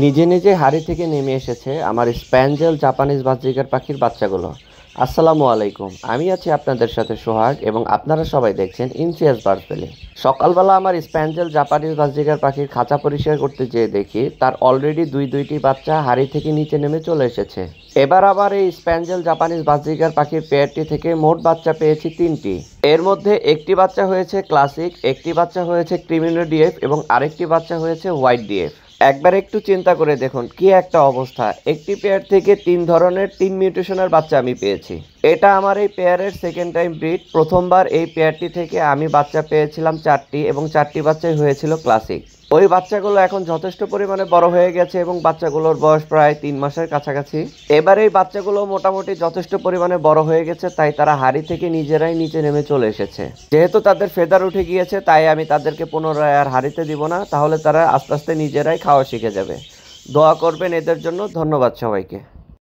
নিজে নিজে হাড়ি থেকে নেমে এসেছে আমার স্প্যাঞ্জেল জাপানিজ বাজরিগার পাখির বাচ্চাগুলো। আসসালামু আলাইকুম, আমি আছি আপনাদের সাথে সোহাগ এবং আপনারা সবাই দেখছেন ইনসিয়াস বার্ড ভ্যালি। সকালবেলা আমার স্প্যাঞ্জেল জাপানিজ বাজরিগার পাখির খাঁচা পরিষ্কার করতে যেয়ে দেখি তার অলরেডি দুইটি বাচ্চা হাড়ি থেকে নিচে নেমে চলে এসেছে। এবার আবার এই স্প্যাঞ্জেল জাপানিজ বাজরিগার পাখির পেয়ারটি থেকে মোট বাচ্চা পেয়েছি 3টি। এর মধ্যে একটি বাচ্চা হয়েছে ক্লাসিক, একটি বাচ্চা হয়েছে ক্রিমিনো ডিএফ এবং আরেকটি বাচ্চা হয়েছে হোয়াইট ডিএফ। একবার একটু চিন্তা করে দেখুন কি একটা অবস্থা, একটি পেয়ার থেকে 3 মিউটেশনের বাচ্চা আমি পেয়েছি। এটা আমার এই পেয়ারের সেকেন্ড টাইম ব্রিড। প্রথমবার এই পেয়ারটি থেকে আমি বাচ্চা পেয়েছিলাম 4টি এবং 4টি বাচ্চাই হয়েছিল ক্লাসিক। ওই বাচ্চাগুলো এখন যথেষ্ট পরিমাণে বড় হয়ে গেছে এবং বাচ্চাগুলোর বয়স প্রায় 3 মাসের কাছাকাছি। এবার এই বাচ্চাগুলো মোটামুটি যথেষ্ট পরিমাণে বড় হয়ে গেছে, তাই তারা হাড়ি থেকে নিজেরাই নিচে নেমে চলে এসেছে। যেহেতু তাদের ফেদার উঠে গিয়েছে তাই আমি তাদেরকে পুনরায় আর হাড়িতে দিব না, তাহলে তারা আস্তে আস্তে নিজেরাই খাওয়া শিখে যাবে। দোয়া করবেন এদের জন্য। ধন্যবাদ সবাইকে।